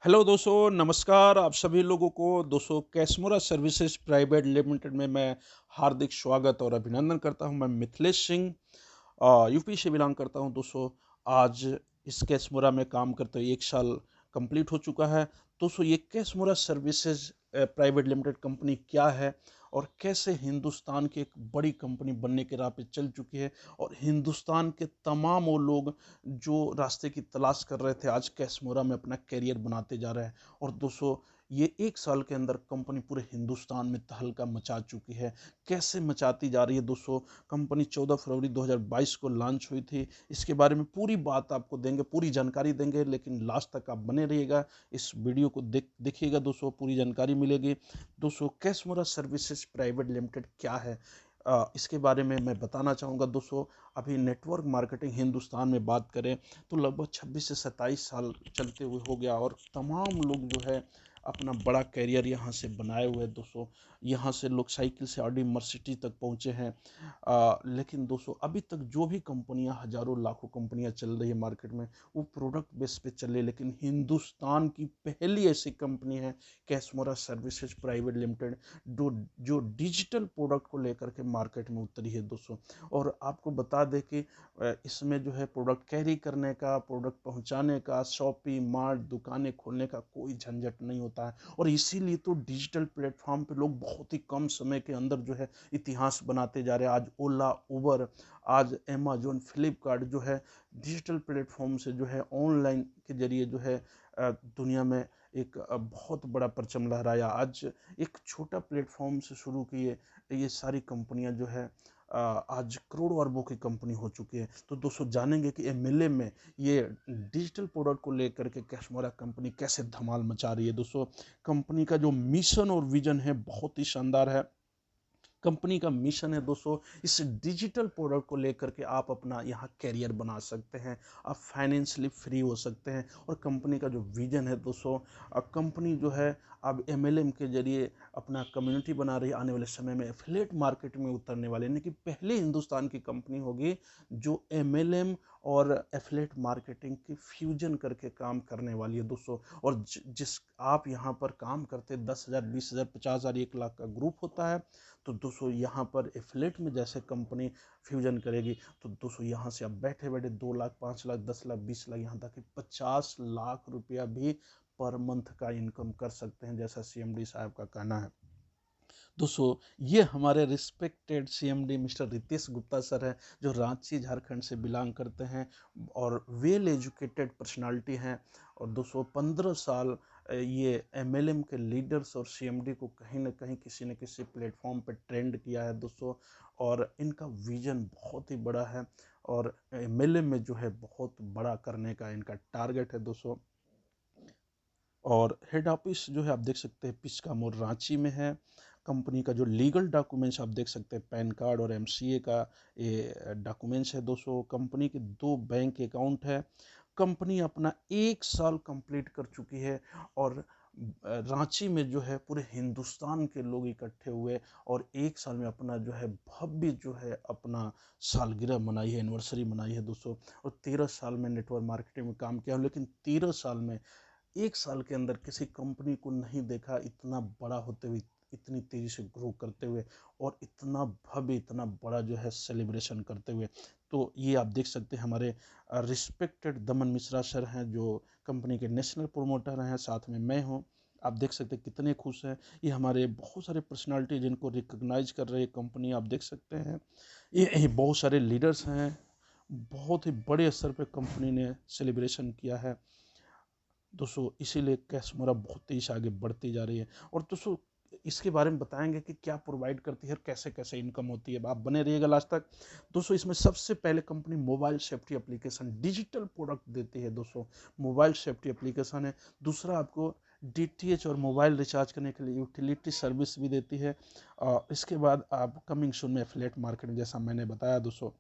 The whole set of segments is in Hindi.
हेलो दोस्तों, नमस्कार आप सभी लोगों को। दोस्तों, कैसमुरा सर्विसेज प्राइवेट लिमिटेड में मैं हार्दिक स्वागत और अभिनंदन करता हूं। मैं मिथिलेश सिंह यूपी से बिलोंग करता हूं। दोस्तों, आज इस कैसमुरा में काम करते हुए 1 साल कंप्लीट हो चुका है। दोस्तों, ये कैसमुरा सर्विसेज प्राइवेट लिमिटेड कंपनी क्या है और कैसे हिंदुस्तान की एक बड़ी कंपनी बनने के राह पे चल चुकी है, और हिंदुस्तान के तमाम वो लोग जो रास्ते की तलाश कर रहे थे आज कैसमोरा में अपना करियर बनाते जा रहे हैं। और दोस्तों, ये 1 साल के अंदर कंपनी पूरे हिंदुस्तान में तहलका मचा चुकी है। कैसे मचाती जा रही है दोस्तों? कंपनी 14 फरवरी 2022 को लॉन्च हुई थी। इसके बारे में पूरी बात आपको देंगे, पूरी जानकारी देंगे, लेकिन लास्ट तक आप बने रहिएगा। इस वीडियो को देखिएगा दोस्तों, पूरी जानकारी मिलेगी। दोस्तों, कैसमोरा सर्विसेज प्राइवेट लिमिटेड क्या है, इसके बारे में मैं बताना चाहूँगा। दोस्तों, अभी नेटवर्क मार्केटिंग हिंदुस्तान में बात करें तो लगभग 26 से 27 साल चलते हुए हो गया, और तमाम लोग जो है अपना बड़ा कैरियर यहाँ से बनाए हुए हैं। दोस्तों, यहाँ से लोग साइकिल से ऑडी मर्सिडीज तक पहुँचे हैं। लेकिन दोस्तों, अभी तक जो भी कंपनियाँ, हजारों लाखों कंपनियाँ चल रही है मार्केट में, वो प्रोडक्ट बेस पे चले, लेकिन हिंदुस्तान की पहली ऐसी कंपनी है कैसमोरा सर्विसेज प्राइवेट लिमिटेड, जो जो डिजिटल प्रोडक्ट को लेकर के मार्केट में उतरी है दोस्तों। और आपको बता दें कि इसमें जो है प्रोडक्ट कैरी करने का, प्रोडक्ट पहुंचाने का, शॉपिंग मार्ट, दुकानें खोलने का कोई झंझट नहीं होता है। और इसीलिए तो डिजिटल प्लेटफॉर्म पे लोग बहुत ही कम समय के अंदर जो है इतिहास बनाते जा रहे हैं। आज ओला, उबर, आज अमेजोन, फ्लिपकार्ट जो है डिजिटल प्लेटफॉर्म से जो है ऑनलाइन के जरिए जो है दुनिया में एक बहुत बड़ा परचम लहराया। आज एक छोटा प्लेटफॉर्म से शुरू किए ये सारी कंपनियां जो है आज करोड़ों अरबों की कंपनी हो चुकी है। तो दोस्तों, जानेंगे कि एमएलए में ये डिजिटल प्रोडक्ट को लेकर के कैशमोरा कंपनी कैसे धमाल मचा रही है। दोस्तों, कंपनी का जो मिशन और विजन है बहुत ही शानदार है। कंपनी का मिशन है दोस्तों, इस डिजिटल प्रोडक्ट को लेकर के आप अपना यहाँ कैरियर बना सकते हैं, आप फाइनेंशियली फ्री हो सकते हैं। और कंपनी का जो विजन है दोस्तों, कंपनी जो है अब एमएलएम के जरिए अपना कम्युनिटी बना रही है। आने वाले समय में एफिलिएट मार्केट में उतरने वाले, यानी कि पहले हिंदुस्तान की कंपनी होगी जो एमएलएम और एफिलिएट मार्केटिंग की फ्यूजन करके काम करने वाली है दोस्तों। और जिस आप यहाँ पर काम करते 10,000, 20,000, 50,000, 1 लाख का ग्रुप होता है, तो दोस्तों यहाँ पर एफिलेट में जैसे कंपनी फ्यूजन करेगी, तो दोस्तों यहाँ से आप बैठे बैठे 2 लाख, 5 लाख, 10 लाख, 20 लाख, यहाँ तक कि 50 लाख रुपया भी पर मंथ का इनकम कर सकते हैं, जैसा सीएमडी साहब का कहना है। दोस्तों, ये हमारे respected CMD mister Ritesh Gupta sir हैं, जो रांची झारखंड से बिलोंग करते हैं और वेल एजुकेटेड पर्सनालिटी हैं। और 215 साल ये एमएलएम के लीडर्स और सीएमडी को कहीं ना कहीं किसी न किसी प्लेटफॉर्म पर ट्रेंड किया है दोस्तों। और इनका विजन बहुत ही बड़ा है, और एमएलएम में जो है बहुत बड़ा करने का इनका टारगेट है दोस्तों। और हेड ऑफिस जो है आप देख सकते हैं पिचका मोड़ रांची में है। कंपनी का जो लीगल डॉक्यूमेंट्स आप देख सकते हैं, पैन कार्ड और एमसीए का ये डॉक्यूमेंट्स है दोस्तों। कंपनी के 2 बैंक अकाउंट है। कंपनी अपना 1 साल कंप्लीट कर चुकी है, और रांची में जो है पूरे हिंदुस्तान के लोग इकट्ठे हुए और 1 साल में अपना जो है भव्य जो है अपना सालगिरह मनाई है, एनिवर्सरी मनाई है दोस्तों। और 13 साल में नेटवर्क मार्केटिंग में काम किया, लेकिन 13 साल में 1 साल के अंदर किसी कंपनी को नहीं देखा इतना बड़ा होते हुए, इतनी तेजी से ग्रो करते हुए, और इतना भव्य, इतना बड़ा जो है सेलिब्रेशन करते हुए। तो ये आप देख सकते हैं हमारे रिस्पेक्टेड दमन मिश्रा सर हैं, जो कंपनी के नेशनल प्रोमोटर हैं, साथ में मैं हूँ। आप देख सकते हैं कितने खुश हैं। ये हमारे बहुत सारे पर्सनालिटी जिनको रिकॉग्नाइज कर रही है कंपनी, आप देख सकते हैं। ये बहुत सारे लीडर्स हैं। बहुत ही बड़े स्तर पे कंपनी ने सेलिब्रेशन किया है दोस्तों। इसीलिए कैशमोरा बहुत तेजी से आगे बढ़ती जा रही है। और दोस्तों, इसके बारे में बताएंगे कि क्या प्रोवाइड करती है और कैसे कैसे इनकम होती है। आप बने रहिएगा लास्ट तक दोस्तों। इसमें सबसे पहले company mobile safety application, digital product देती है दोस्तों। मोबाइल सेफ्टी एप्लीकेशन है। दूसरा, आपको डीटीएच और मोबाइल रिचार्ज करने के लिए यूटिलिटी सर्विस भी देती है। इसके बाद आप कमिंग सून में एफिलिएट मार्केटिंग, जैसा मैंने बताया दोस्तों।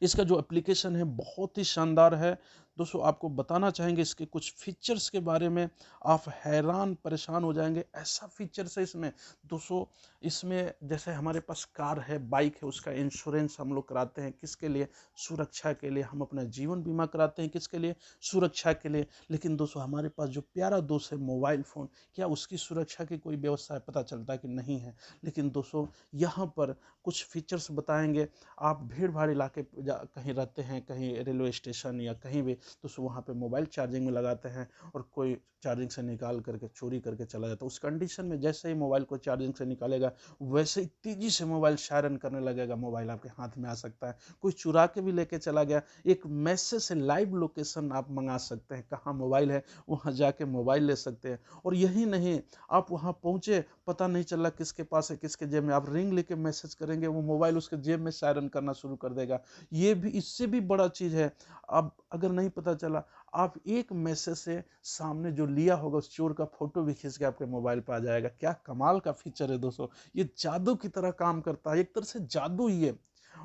इसका जो एप्लीकेशन है बहुत ही शानदार है। दोस्तों आपको बताना चाहेंगे इसके कुछ फीचर्स के बारे में, आप हैरान परेशान हो जाएंगे, ऐसा फीचर्स है इसमें। दोस्तों इसमें जैसे हमारे पास कार है, बाइक है, उसका इंश्योरेंस हम लोग कराते हैं, किसके लिए? सुरक्षा के लिए। हम अपना जीवन बीमा कराते हैं, किसके लिए? सुरक्षा के लिए। लेकिन दोस्तों हमारे पास जो प्यारा दोस्त है मोबाइल फ़ोन, क्या उसकी सुरक्षा की कोई व्यवस्था है? पता चलता है कि नहीं है। लेकिन दोस्तों यहाँ पर कुछ फीचर्स बताएंगे। आप भीड़ भाड़ इलाके कहीं रहते हैं, कहीं रेलवे स्टेशन या कहीं भी, तो वहाँ पे मोबाइल चार्जिंग में लगाते हैं और कोई चार्जिंग से निकाल करके चोरी करके चला जाता है। उस कंडीशन में जैसे ही मोबाइल को चार्जिंग से निकालेगा, वैसे ही तेजी से मोबाइल सायरन करने लगेगा, मोबाइल आपके हाथ में आ सकता है। कोई चुरा के भी लेके चला गया, एक मैसेज से लाइव लोकेशन आप मंगा सकते हैं, कहाँ मोबाइल है वहाँ जाके मोबाइल ले सकते हैं। और यही नहीं, आप वहाँ पहुँचे, पता नहीं चला किसके पास है किसके जेब में, आप रिंग लेके मैसेज करेंगे, वो मोबाइल उसके जेब में सायरन करना शुरू कर देगा। ये भी, इससे भी बड़ा चीज़ है। अब अगर नहीं पता चला, आप एक मैसेज से सामने जो लिया होगा उस चोर का फोटो भी खींच के आपके मोबाइल पे आ जाएगा। क्या कमाल का फीचर है दोस्तों, ये जादू की तरह काम करता है, एक तरह से जादू ही है।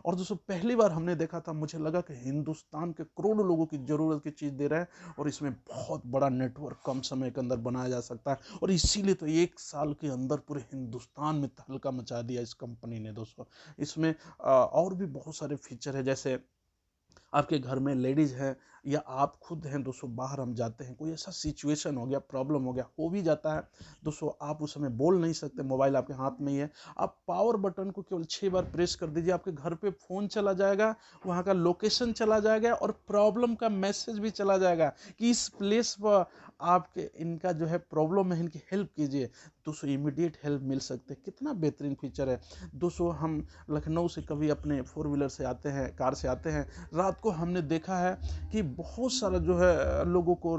और दोस्तों पहली बार हमने देखा था, मुझे लगा कि हिंदुस्तान के करोड़ों लोगों की जरूरत की चीज दे रहा है और इसमें बहुत बड़ा नेटवर्क कम समय के अंदर बनाया जा सकता है। और इसीलिए तो 1 साल के अंदर पूरे हिंदुस्तान में तहलका मचा दिया इस कंपनी ने दोस्तों। इसमें और भी बहुत सारे फीचर है, जैसे आपके घर में लेडीज है या आप खुद हैं दोस्तों, बाहर हम जाते हैं, कोई ऐसा सिचुएशन हो गया, प्रॉब्लम हो गया, हो भी जाता है दोस्तों, आप उस समय बोल नहीं सकते, मोबाइल आपके हाथ में ही है, आप पावर बटन को केवल 6 बार प्रेस कर दीजिए, आपके घर पे फोन चला जाएगा, वहाँ का लोकेशन चला जाएगा और प्रॉब्लम का मैसेज भी चला जाएगा कि इस प्लेस पर आपके इनका जो है प्रॉब्लम है, इनकी हेल्प कीजिए। दोस्तों इमीडिएट हेल्प मिल सकते हैं, कितना बेहतरीन फीचर है दोस्तों। हम लखनऊ से कभी अपने 4 व्हीलर से आते हैं, कार से आते हैं, रात को हमने देखा है कि बहुत सारा जो है लोगों को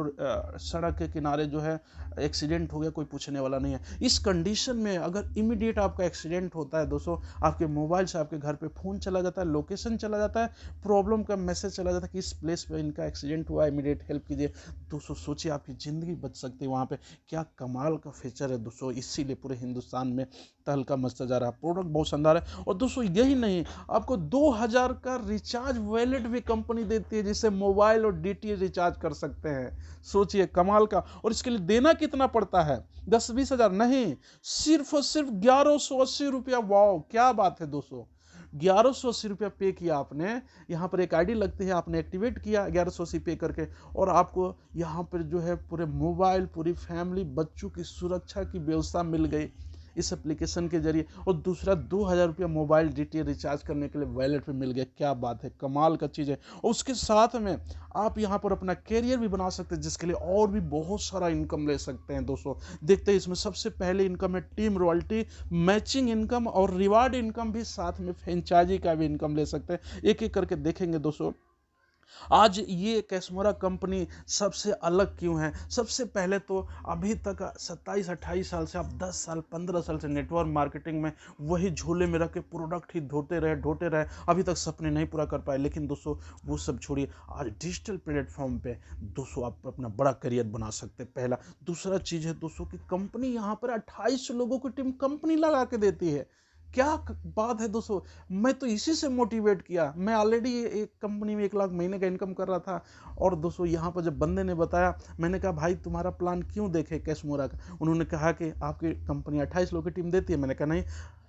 सड़क के किनारे जो है एक्सीडेंट हो गया, कोई पूछने वाला नहीं है। इस कंडीशन में अगर इमीडिएट आपका एक्सीडेंट होता है दोस्तों, आपके मोबाइल से आपके घर पे फ़ोन चला जाता है, लोकेशन चला जाता है, प्रॉब्लम का मैसेज चला जाता है कि इस प्लेस पे इनका एक्सीडेंट हुआ, इमीडिएट हेल्प कीजिए। दोस्तों सोचिए, आपकी ज़िंदगी बच सकती है वहाँ पे। क्या कमाल का फीचर है दोस्तों, इसीलिए पूरे हिंदुस्तान में तहलका मचता जा रहा है। प्रोडक्ट बहुत शानदार है। और दोस्तों यही नहीं, आपको 2000 का रिचार्ज वैलेट भी कंपनी देती है, जिससे मोबाइल और डीटीएच रिचार्ज कर सकते हैं। सोचिए कमाल का। और इसके लिए देना कितना पड़ता है? 10-20 हजार नहीं, सिर्फ और सिर्फ 1180 रुपया। वाओ क्या बात है दोस्तों, 1180 रुपया पे किया आपने। यहाँ पर एक आईडी लगती है, आपने एक्टिवेट किया 1180 पे करके, और आपको यहाँ पर जो है पूरे मोबाइल, पूरी फैमिली, बच्चों की सुरक्षा की व्यवस्था मिल गई इस एप्लीकेशन के जरिए। और दूसरा 2000 रुपया मोबाइल डीटीएच रिचार्ज करने के लिए वैलेट पे मिल गया। क्या बात है, कमाल का चीज़ है। और उसके साथ में आप यहाँ पर अपना कैरियर भी बना सकते हैं, जिसके लिए और भी बहुत सारा इनकम ले सकते हैं दोस्तों। देखते हैं इसमें सबसे पहले इनकम है टीम रॉयल्टी, मैचिंग इनकम और रिवार्ड इनकम भी, साथ में फ्रेंचाइजी का भी इनकम ले सकते हैं। एक एक करके देखेंगे दोस्तों। आज ये कैशमोरा कंपनी सबसे अलग क्यों है? सबसे पहले तो अभी तक 27-28 साल से, आप 10 साल 15 साल से नेटवर्क मार्केटिंग में वही झोले में रख के प्रोडक्ट ही ढोते रहे, अभी तक सपने नहीं पूरा कर पाए। लेकिन दोस्तों वो सब छोड़िए, आज डिजिटल प्लेटफॉर्म पे दोस्तों आप अपना बड़ा करियर बना सकते हैं। पहला। दूसरा चीज़ है दोस्तों कि कंपनी यहाँ पर 28 लोगों की टीम कंपनी लगा के देती है। क्या बात है दोस्तों, मैं तो इसी से मोटिवेट किया। मैं ऑलरेडी एक कंपनी में 1 लाख महीने का इनकम कर रहा था, और दोस्तों यहाँ पर जब बंदे ने बताया, मैंने कहा भाई तुम्हारा प्लान क्यों देखे कैशमोरा का? उन्होंने कहा कि आपकी कंपनी 28 लोग की टीम देती है। मैंने कहा नहीं,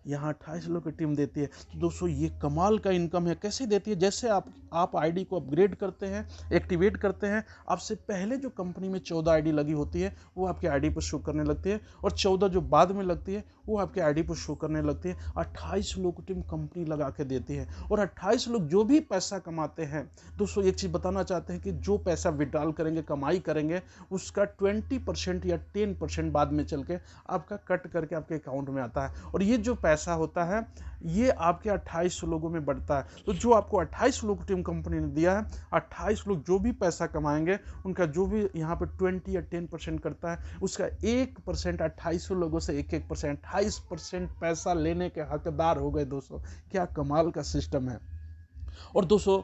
यहाँ 28 लोग की टीम देती है। तो दोस्तों ये कमाल का इनकम है। कैसे देती है? जैसे आप आईडी को अपग्रेड करते हैं, एक्टिवेट करते हैं, आपसे पहले जो कंपनी में 14 आईडी लगी होती है वो आपके आईडी पर शो करने लगती है, और 14 जो बाद में लगती है वो आपके आईडी पर शो करने लगती है। 28 लोग की टीम कंपनी लगा के देती है, और 28 लोग जो भी पैसा कमाते हैं दोस्तों, एक चीज़ बताना चाहते हैं कि जो पैसा विड्रॉल करेंगे, कमाई करेंगे, उसका 20% या 10% बाद में चल के आपका कट करके आपके अकाउंट में आता है। और ये जो पैसा होता है ये आपके 28 लोगों में बढ़ता है। तो जो आपको 28 लोग टीम कंपनी ने दिया है, 28 लोग जो भी पैसा कमाएंगे, उनका जो भी यहाँ पे 20 या 10% करता है, उसका 1% 28 लोगों से 1% 28% पैसा लेने के हकदार हो गए दोस्तों। क्या कमाल का सिस्टम है। और दोस्तों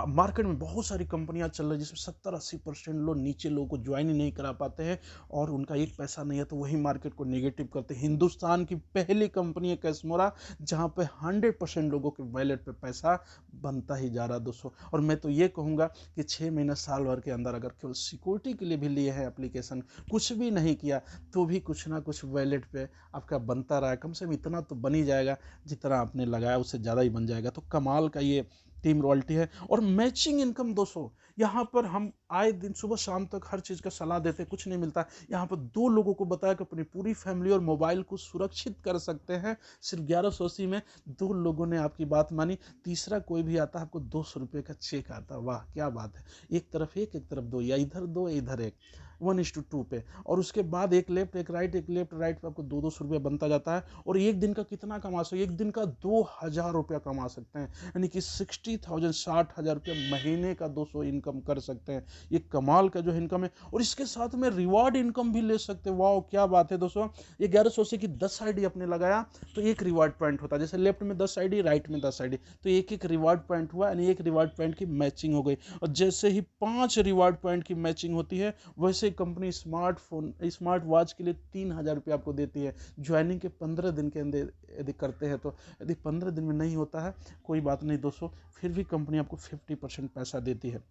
मार्केट में बहुत सारी कंपनियां चल रही है जिसमें 70-80% लोग नीचे लोगों को ज्वाइन ही नहीं करा पाते हैं और उनका एक पैसा नहीं है, तो वही मार्केट को नेगेटिव करते हैं। हिंदुस्तान की पहली कंपनी है कैशमोरा, जहां पे 100% लोगों के वैलेट पे पैसा बनता ही जा रहा है दोस्तों। और मैं तो ये कहूँगा कि 6 महीना साल भर के अंदर अगर केवल सिक्योरिटी के लिए भी लिए हैं एप्लीकेशन, कुछ भी नहीं किया, तो भी कुछ ना कुछ वैलेट पे आपका बनता रहा है। कम से कम इतना तो बन ही जाएगा, जितना आपने लगाया उससे ज़्यादा ही बन जाएगा। तो कमाल का ये टीम रॉयल्टी है। और मैचिंग इनकम दोस्तों, यहाँ पर हम आए दिन सुबह शाम तक हर चीज़ का सलाह देते हैं, कुछ नहीं मिलता। यहाँ पर 2 लोगों को बताया कि अपनी पूरी फैमिली और मोबाइल को सुरक्षित कर सकते हैं सिर्फ 1180 में। 2 लोगों ने आपकी बात मानी। तीसरा कोई भी आता है, आपको 200 रुपये का चेक आता है। वाह क्या बात है, एक तरफ एक तरफ 2, या इधर 2 इधर 1, 1:2 पे। और उसके बाद एक लेफ्ट एक राइट, एक लेफ्ट राइट पे आपको 200 रुपया बनता जाता है। और एक दिन का कितना कमा सकते हैं, एक दिन का 2000 रुपया कमा सकते हैं, यानी कि 60,000 60,000 रुपया महीने का 200 इनकम कर सकते हैं। ये कमाल का जो इनकम है। और इसके साथ में रिवार्ड इनकम भी ले सकते हैं। वाह क्या बात है दोस्तों। ये 1100 से की 10 आईडी आपने लगाया तो एक रिवार्ड पॉइंट होता है, जैसे लेफ्ट में 10 आईडी, राइट में 10 आईडी, तो एक एक रिवार्ड पॉइंट हुआ, यानी एक रिवार्ड पॉइंट की मैचिंग हो गई। और जैसे ही 5 रिवार्ड पॉइंट की मैचिंग होती है, वैसे कंपनी स्मार्ट वॉच के लिए 3,000 रुपये आपको देती है। ज्वाइनिंग के 15 दिन के अंदर यदि करते हैं, तो यदि 15 दिन में नहीं होता है कोई बात नहीं दोस्तों, फिर भी कंपनी आपको 50% पैसा देती है।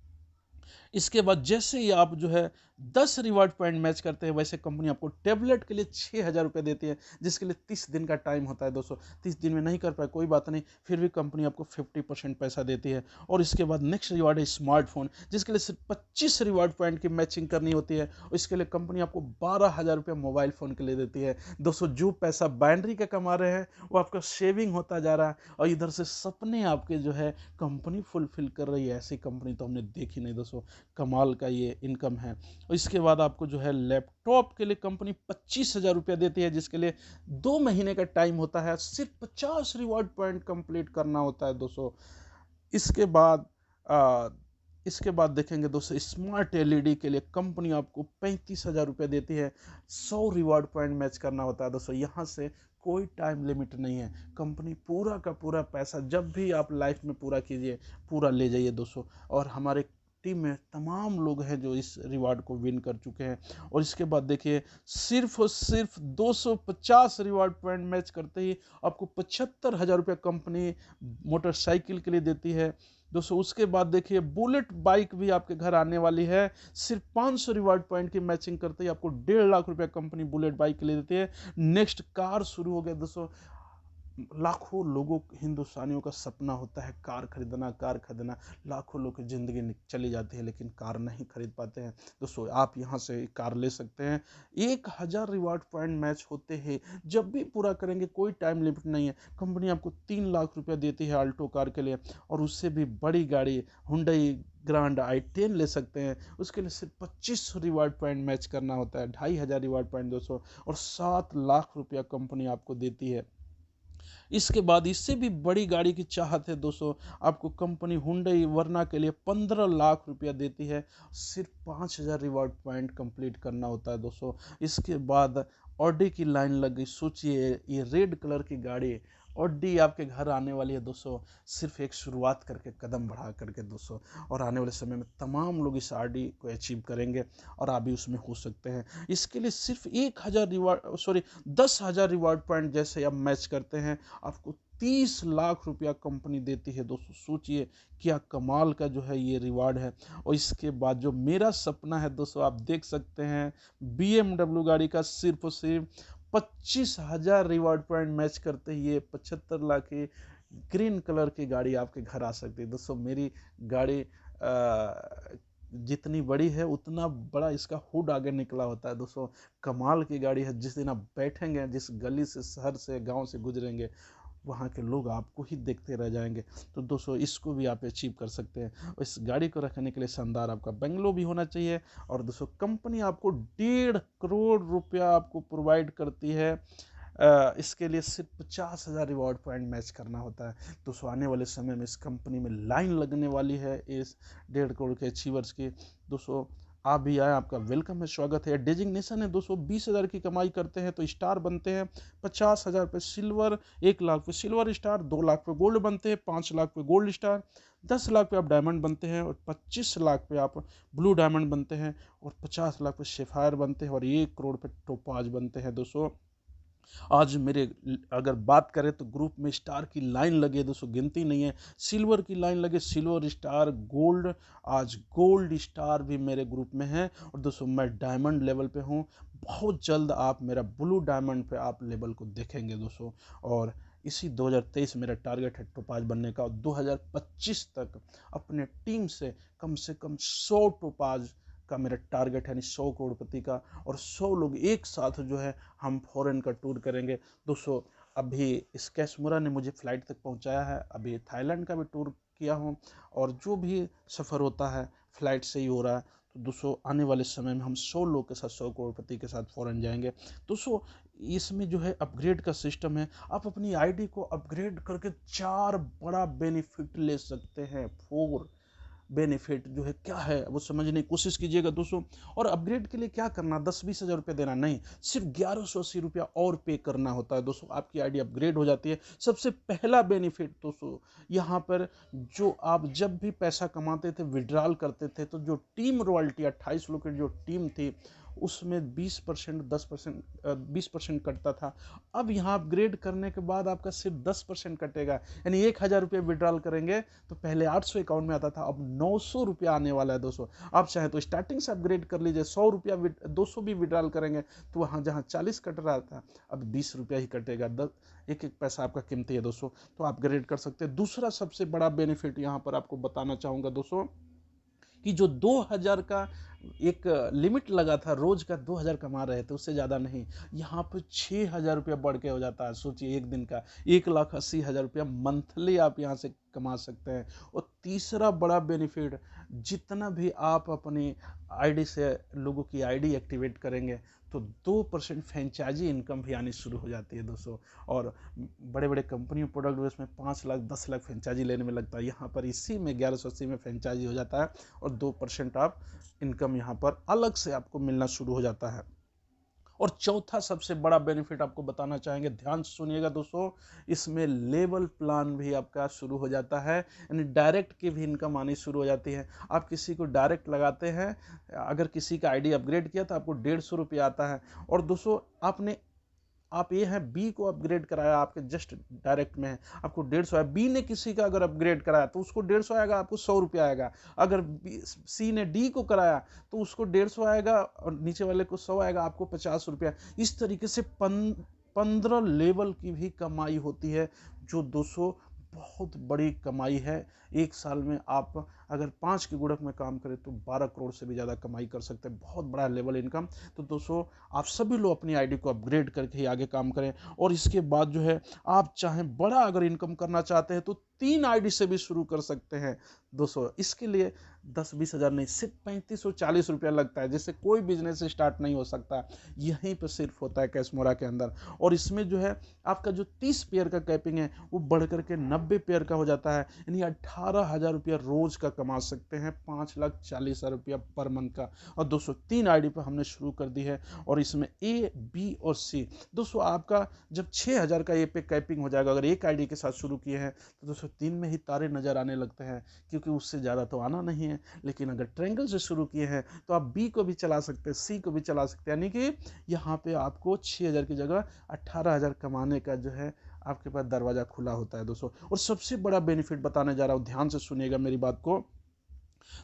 इसके बाद जैसे ही आप जो है 10 रिवार्ड पॉइंट मैच करते हैं, वैसे कंपनी आपको टेबलेट के लिए 6,000 रुपये देती है, जिसके लिए 30 दिन का टाइम होता है दोस्तों। 30 दिन में नहीं कर पाए कोई बात नहीं, फिर भी कंपनी आपको 50% पैसा देती है। और इसके बाद नेक्स्ट रिवार्ड है स्मार्टफोन, जिसके लिए सिर्फ 25 रिवार्ड पॉइंट की मैचिंग करनी होती है। और इसके लिए कंपनी आपको 12,000 रुपये मोबाइल फ़ोन के लिए देती है दोस्तों। जो पैसा बाइनरी का कमा रहे हैं वो आपका सेविंग होता जा रहा है, और इधर से सपने आपके जो है कंपनी फुलफिल कर रही है। ऐसी कंपनी तो हमने देखी नहीं दोस्तों। कमाल का ये इनकम है। और इसके बाद आपको जो है लैपटॉप के लिए कंपनी 25,000 रुपया देती है, जिसके लिए 2 महीने का टाइम होता है, सिर्फ 50 रिवॉर्ड पॉइंट कंप्लीट करना होता है दोस्तों। इसके बाद इसके बाद देखेंगे दोस्तों, स्मार्ट एलईडी के लिए कंपनी आपको 35,000 रुपये देती है। 100 रिवॉर्ड पॉइंट मैच करना होता है दोस्तों। यहाँ से कोई टाइम लिमिट नहीं है, कंपनी पूरा का पूरा पैसा जब भी आप लाइफ में पूरा कीजिए, पूरा ले जाइए दोस्तों। और हमारे टीम में तमाम लोग हैं जो इस रिवार्ड को विन कर चुके हैं। और इसके बाद देखिए, सिर्फ और सिर्फ 250 रिवार्ड पॉइंट मैच करते ही आपको 75,000 रुपये कंपनी मोटरसाइकिल के लिए देती है दोस्तों। उसके बाद देखिए, बुलेट बाइक भी आपके घर आने वाली है। सिर्फ 500 रिवार्ड पॉइंट की मैचिंग करते ही आपको 1.5 लाख रुपया कंपनी बुलेट बाइक के लिए देती है। नेक्स्ट कार शुरू हो गया दोस्तों। लाखों लोगों हिंदुस्तानियों का सपना होता है कार खरीदना। लाखों लोग की ज़िंदगी चली जाती है लेकिन कार नहीं खरीद पाते हैं दोस्तों। आप यहाँ से कार ले सकते हैं। 1,000 रिवार्ड पॉइंट मैच होते हैं, जब भी पूरा करेंगे, कोई टाइम लिमिट नहीं है। कंपनी आपको 3 लाख रुपया देती है अल्टो कार के लिए, और उससे भी बड़ी गाड़ी हुंडई ग्रांड i10 ले सकते हैं। उसके लिए सिर्फ 25 रिवार्ड पॉइंट मैच करना होता है, 2,500 रिवार्ड पॉइंट दोस्तों। और 7 लाख रुपया कंपनी आपको देती है। इसके बाद इससे भी बड़ी गाड़ी की चाहत है दोस्तों, आपको कंपनी हुंडई वर्ना के लिए 15 लाख रुपया देती है। सिर्फ 5,000 रिवॉर्ड पॉइंट कंप्लीट करना होता है दोस्तों। इसके बाद ऑडी की लाइन लग गई। सोचिए, ये रेड कलर की गाड़ी ऑडी आपके घर आने वाली है दोस्तों। सिर्फ एक शुरुआत करके, कदम बढ़ा करके दोस्तों, और आने वाले समय में तमाम लोग इस ऑडी को अचीव करेंगे और आप भी उसमें हो सकते हैं। इसके लिए सिर्फ 10,000 रिवार्ड पॉइंट जैसे आप मैच करते हैं, आपको 30 लाख रुपया कंपनी देती है दोस्तों। सोचिए क्या कमाल का जो है ये रिवार्ड है। और इसके बाद जो मेरा सपना है दोस्तों, आप देख सकते हैं, BMW गाड़ी का सिर्फ और सिर्फ 25,000 रिवार्ड पॉइंट मैच करते ही ये 75 लाख की ग्रीन कलर की गाड़ी आपके घर आ सकती है दोस्तों। मेरी गाड़ी जितनी बड़ी है उतना बड़ा इसका हुड आगे निकला होता है दोस्तों। कमाल की गाड़ी है। जिस दिन आप बैठेंगे, जिस गली से, शहर से, गांव से गुजरेंगे, वहाँ के लोग आपको ही देखते रह जाएंगे। तो दोस्तों, इसको भी आप अचीव कर सकते हैं। और इस गाड़ी को रखने के लिए शानदार आपका बंगलो भी होना चाहिए। और दोस्तों, कंपनी आपको 1.5 करोड़ रुपया आपको प्रोवाइड करती है। इसके लिए सिर्फ 50,000 रिवॉर्ड पॉइंट मैच करना होता है दोस्तों। आने वाले समय में इस कंपनी में लाइन लगने वाली है इस 1.5 करोड़ के अचीवर्स की दोस्तों। आप भी आए, आपका वेलकम है, स्वागत है। डेजिग्नेशन है दोस्तों, 20,000 की कमाई करते हैं तो स्टार बनते हैं 50,000 पे सिल्वर, 1 लाख पे सिल्वर स्टार, 2 लाख पे गोल्ड बनते हैं, 5 लाख पे गोल्ड स्टार, 10 लाख पे आप डायमंड बनते हैं, और 25 लाख पे आप ब्लू डायमंड बनते हैं, और 50 लाख पे शेफायर बनते हैं, और 1 करोड़ पे टोपाज बनते हैं दोस्तों। आज मेरे अगर बात करें तो ग्रुप में स्टार की लाइन लगी है दोस्तों, गिनती नहीं है। सिल्वर की लाइन लगे, सिल्वर स्टार, गोल्ड, आज गोल्ड स्टार भी मेरे ग्रुप में है। और दोस्तों मैं डायमंड लेवल पे हूँ, बहुत जल्द आप मेरा ब्लू डायमंड पे आप लेवल को देखेंगे दोस्तों। और इसी 2023 मेरा टारगेट है टोपाज बनने का, और 2025 तक अपने टीम से कम 100 टोपाज का मेरा टारगेट है, यानी 100 करोड़पति का, और 100 लोग एक साथ जो है हम फॉरेन का टूर करेंगे दोस्तों। अभी इस कैशमुरा ने मुझे फ्लाइट तक पहुंचाया है, अभी थाईलैंड का भी टूर किया हूं, और जो भी सफ़र होता है फ्लाइट से ही हो रहा है। तो दोस्तों आने वाले समय में हम 100 लोग के साथ, 100 करोड़पति के साथ फॉरेन जाएंगे दोस्तों। इसमें जो है अपग्रेड का सिस्टम है, आप अपनी आईडी को अपग्रेड करके 4 बड़ा बेनिफिट ले सकते हैं। 4 बेनिफिट जो है क्या है वो समझने की कोशिश कीजिएगा दोस्तों। और अपग्रेड के लिए क्या करना, 10-20 हज़ार रुपये देना नहीं, सिर्फ 1180 रुपया और पे करना होता है दोस्तों, आपकी आईडी अपग्रेड हो जाती है। सबसे पहला बेनिफिट दोस्तों, यहाँ पर जो आप जब भी पैसा कमाते थे, विड्रॉल करते थे, तो जो टीम रॉयल्टी 28 लोग की जो टीम थी उसमें 20%, 10%, 20% कटता था। अब यहाँ अपग्रेड करने के बाद आपका सिर्फ 10% कटेगा, यानी 1,000 रुपये विड्रॉल करेंगे तो पहले 800 अकाउंट में आता था, अब 900 रुपया आने वाला है दोस्तों। आप चाहे तो स्टार्टिंग से अपग्रेड कर लीजिए, 100 रुपया 200 भी विड्रॉल करेंगे तो वहाँ जहाँ 40 कट रहा था अब 20 रुपया ही कटेगा। 10 एक एक पैसा आपका कीमती है दोस्तों, तो अपग्रेड कर सकते हैं। दूसरा सबसे बड़ा बेनिफिट यहाँ पर आपको बताना चाहूँगा दोस्तों, कि जो 2,000 का एक लिमिट लगा था, रोज का 2,000 कमा रहे थे, उससे ज़्यादा नहीं, यहाँ पर 6,000 रुपया बढ़ के हो जाता है। सोचिए एक दिन का 1,80,000 रुपया मंथली आप यहाँ से कमा सकते हैं। और तीसरा बड़ा बेनिफिट, जितना भी आप अपनी आईडी से लोगों की आईडी एक्टिवेट करेंगे तो 2% फ्रेंचाइजी इनकम भी आनी शुरू हो जाती है दोस्तों। और बड़े बड़े कंपनियों प्रोडक्ट बेस में 5 लाख 10 लाख फ्रेंचाइजी लेने में लगता है, यहाँ पर इसी में 1180 में फ्रेंचाइजी हो जाता है, और 2% आप इनकम यहाँ पर अलग से आपको मिलना शुरू हो जाता है। और चौथा सबसे बड़ा बेनिफिट आपको बताना चाहेंगे, ध्यान से सुनिएगा दोस्तों, इसमें लेवल प्लान भी आपका शुरू हो जाता है, यानी डायरेक्ट की भी इनकम आनी शुरू हो जाती है। आप किसी को डायरेक्ट लगाते हैं, अगर किसी का आईडी अपग्रेड किया तो आपको 150 रुपया आता है। और दोस्तों आप ये है बी को अपग्रेड कराया, आपके जस्ट डायरेक्ट में है, आपको 150 आया। बी ने किसी का अगर अपग्रेड कराया तो उसको 150 आएगा, आपको 100 रुपया आएगा। अगर सी ने डी को कराया तो उसको 150 आएगा, और नीचे वाले को 100 आएगा, आपको 50 रुपया। इस तरीके से 15 लेवल की भी कमाई होती है, जो 200 बहुत बड़ी कमाई है। एक साल में आप अगर 5 की गुणक में काम करें तो 12 करोड़ से भी ज़्यादा कमाई कर सकते हैं, बहुत बड़ा लेवल इनकम। तो दोस्तों आप सभी लोग अपनी आईडी को अपग्रेड करके ही आगे काम करें। और इसके बाद जो है, आप चाहें बड़ा अगर इनकम करना चाहते हैं तो 3 आईडी से भी शुरू कर सकते हैं दोस्तों। इसके लिए 10-20 हज़ार नहीं, सिर्फ 3540 रुपया लगता है, जिससे कोई बिजनेस स्टार्ट नहीं हो सकता, यहीं पर सिर्फ होता है कैशमोरा के अंदर। और इसमें जो है आपका जो 30 पेयर का कैपिंग है वो बढ़ करके 90 पेयर का हो जाता है, यानी 18,000 रुपया रोज का कमा सकते हैं, 5,40,000 रुपया पर मंथ का। और दोस्तों 3 आईडी पर हमने शुरू कर दी है, और इसमें ए बी और सी दोस्तों आपका जब 6,000 का ए पे कैपिंग हो जाएगा, अगर एक आईडी के साथ शुरू किए हैं तो दोस्तों 3 में ही तारे नजर आने लगते हैं, क्योंकि उससे ज़्यादा तो आना नहीं है। लेकिन अगर ट्रायंगल से शुरू किए हैं तो आप बी को भी चला सकते हैं, सी को भी चला सकते हैं, यानी कि यहाँ पे आपको 6,000 की जगह 18,000 कमाने का जो है आपके पास दरवाजा खुला होता है दोस्तों। और सबसे बड़ा बेनिफिट बताने जा रहा हूँ, ध्यान से सुनिएगा मेरी बात को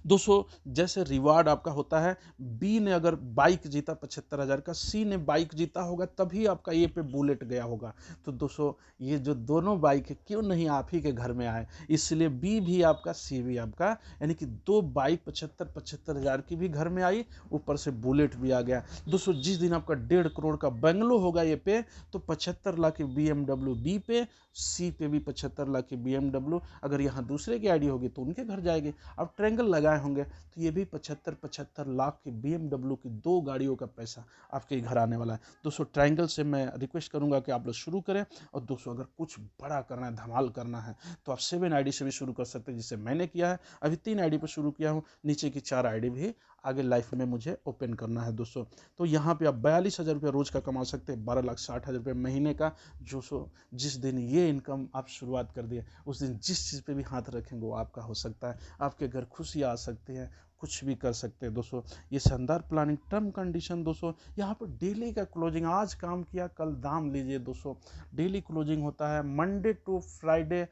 दोस्तों। जैसे रिवार्ड आपका होता है, बी ने अगर बाइक जीता 75,000 का, सी ने बाइक जीता होगा, तभी आपका ये पे बुलेट गया होगा। तो दोस्तों ये जो दोनों बाइक है क्यों नहीं आप ही के घर में आए, इसलिए बी भी आपका सी भी आपका, यानी कि 2 बाइक 75,000 की भी घर में आई, ऊपर से बुलेट भी आ गया दोस्तों। जिस दिन आपका 1.5 करोड़ का बंगलो होगा ये पे, तो 75 लाख की BMW बी पे, सी पे भी 75 लाख की BMW, अगर यहाँ दूसरे की आईडी होगी तो उनके घर जाएगी। अब ट्रायंगल लगाए होंगे तो ये भी 75 लाख की BMW की 2 गाड़ियों का पैसा आपके घर आने वाला है दोस्तों। ट्रायंगल से मैं रिक्वेस्ट करूंगा कि आप लोग शुरू करें। और दोस्तों अगर कुछ बड़ा करना है, धमाल करना है, तो आप 7 आईडी से भी शुरू कर सकते हैं, जिससे मैंने किया है। अभी 3 आईडी पर शुरू किया हूँ, नीचे की 4 आईडी भी आगे लाइफ में मुझे ओपन करना है दोस्तों। तो यहाँ पे आप 42,000 रुपये रोज़ का कमा सकते हैं, 12,60,000 रुपये महीने का। जो जिस दिन ये इनकम आप शुरुआत कर दिए, उस दिन जिस चीज़ पे भी हाथ रखेंगे वो आपका हो सकता है। आपके घर खुशियाँ आ सकती हैं, कुछ भी कर सकते हैं दोस्तों। ये शानदार प्लानिंग टर्म कंडीशन दोस्तों। यहाँ पर डेली का क्लोजिंग, आज काम किया कल दाम लीजिए दोस्तों। डेली क्लोजिंग होता है मंडे टू फ्राइडे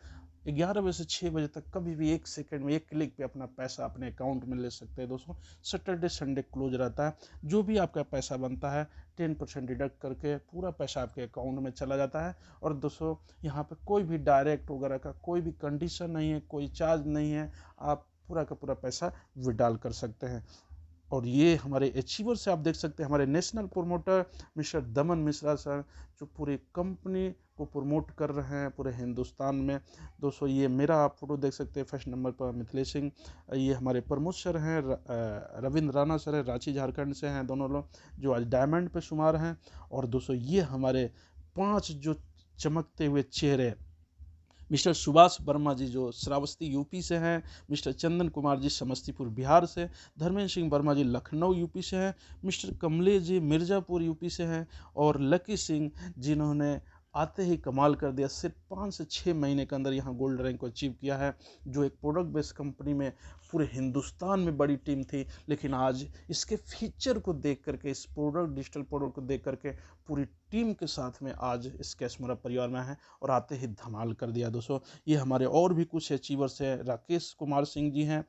11 बजे से 6 बजे तक। कभी भी 1 सेकंड में 1 क्लिक पे अपना पैसा अपने अकाउंट में ले सकते हैं दोस्तों। सैटरडे संडे क्लोज रहता है। जो भी आपका पैसा बनता है 10% डिडक्ट करके पूरा पैसा आपके अकाउंट में चला जाता है। और दोस्तों यहाँ पे कोई भी डायरेक्ट वगैरह का कोई भी कंडीशन नहीं है, कोई चार्ज नहीं है। आप पूरा का पूरा पैसा विड्रॉल कर सकते हैं। और ये हमारे अचीवर से आप देख सकते हैं, हमारे नेशनल प्रोमोटर मिस्टर दमन मिश्रा सर, जो पूरी कंपनी को प्रमोट कर रहे हैं पूरे हिंदुस्तान में दोस्तों। ये मेरा आप फोटो देख सकते हैं, फर्स्ट नंबर पर मिथिलेश सिंह। ये हमारे प्रमोद सर हैं, रविंद्र राणा सर है, रांची झारखंड से हैं दोनों लोग, जो आज डायमंड पे शुमार हैं। और दोस्तों ये हमारे 5 जो चमकते हुए चेहरे, मिस्टर सुभाष वर्मा जी जो श्रावस्ती यूपी से हैं, मिस्टर चंदन कुमार जी समस्तीपुर बिहार से, धर्मेंद्र सिंह वर्मा जी लखनऊ यूपी से हैं, मिस्टर कमलेश जी मिर्ज़ापुर यूपी से हैं, और लकी सिंह जिन्होंने आते ही कमाल कर दिया, सिर्फ 5 से 6 महीने के अंदर यहाँ गोल्ड रैंक को अचीव किया है। जो एक प्रोडक्ट बेस्ड कंपनी में पूरे हिंदुस्तान में बड़ी टीम थी, लेकिन आज इसके फीचर को देख करके, इस प्रोडक्ट डिजिटल प्रोडक्ट को देख करके पूरी टीम के साथ में आज इस कैशमोरा परिवार में है और आते ही धमाल कर दिया दोस्तों। ये हमारे और भी कुछ अचीवर्स हैं। राकेश कुमार सिंह जी हैं,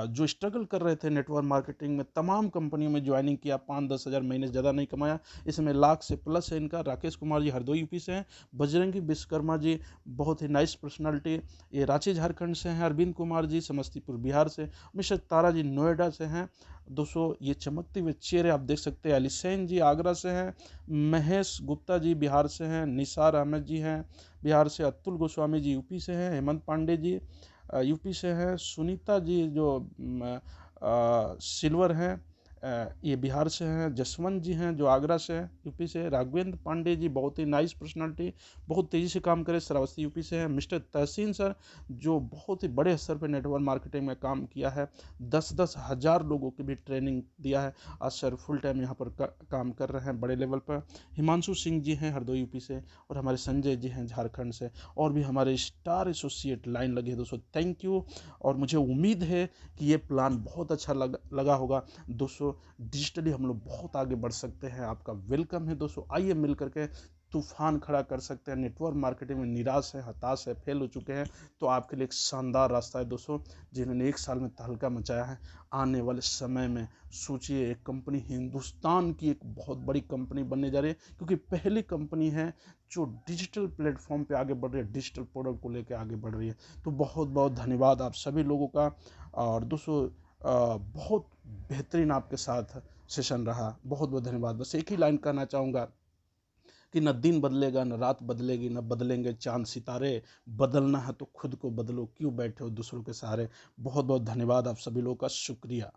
जो स्ट्रगल कर रहे थे नेटवर्क मार्केटिंग में, तमाम कंपनियों में ज्वाइनिंग किया, 5-10 हज़ार महीने, ज़्यादा नहीं कमाया, इसमें लाख से प्लस है इनका। राकेश कुमार जी हरदोई यूपी से हैं। बजरंगी विश्वकर्मा जी बहुत ही नाइस पर्सनालिटी, ये रांची झारखंड से हैं। अरविंद कुमार जी समस्तीपुर बिहार से। मिस्टर तारा जी नोएडा से हैं दोस्तों। ये चमकते हुए चेहरे आप देख सकते हैं। अलीसैन जी आगरा से हैं। महेश गुप्ता जी बिहार से हैं। निसार अहमद जी हैं बिहार से। अतुल गोस्वामी जी यूपी से हैं। हेमंत पांडे जी यूपी से हैं। सुनीता जी जो सिल्वर हैं, ये बिहार से हैं। जसवंत जी हैं जो आगरा से हैं यूपी से। राघवेंद्र पांडे जी बहुत ही नाइस पर्सनालिटी, बहुत तेज़ी से काम करे, श्रावस्ती यूपी से हैं। मिस्टर तहसीन सर जो बहुत ही बड़े स्तर पर नेटवर्क मार्केटिंग में काम किया है, 10-10 हज़ार लोगों की भी ट्रेनिंग दिया है। आज सर फुल टाइम यहाँ पर काम कर रहे हैं बड़े लेवल पर। हिमांशु सिंह जी हैं हरदोई यूपी से, और हमारे संजय जी हैं झारखंड से। और भी हमारे स्टार एसोसिएट लाइन लगे दोस्तों, थैंक यू। और मुझे उम्मीद है कि ये प्लान बहुत अच्छा लगा होगा दोस्तों। डिजिटली हम लोग बहुत आगे बढ़ सकते हैं। आपका वेलकम है दोस्तों। आइए मिल करके तूफान खड़ा कर सकते हैं। नेटवर्क मार्केटिंग में निराश है, हताश है, फेल हो चुके हैं, तो आपके लिए एक शानदार रास्ता है दोस्तों। जिन्होंने 1 साल में तहलका मचाया है, आने वाले समय में सोचिए एक कंपनी हिंदुस्तान की एक बहुत बड़ी कंपनी बनने जा रही है, क्योंकि पहली कंपनी है जो डिजिटल प्लेटफॉर्म पे आगे बढ़ रही है, डिजिटल प्रोडक्ट को लेकर आगे बढ़ रही है। तो बहुत बहुत धन्यवाद आप सभी लोगों का। और दोस्तों बहुत बेहतरीन आपके साथ सेशन रहा, बहुत बहुत धन्यवाद। बस एक ही लाइन कहना चाहूँगा कि न दिन बदलेगा, न रात बदलेगी, न बदलेंगे चांद सितारे। बदलना है तो खुद को बदलो, क्यों बैठे हो दूसरों के सहारे। बहुत बहुत धन्यवाद आप सभी लोगों का, शुक्रिया।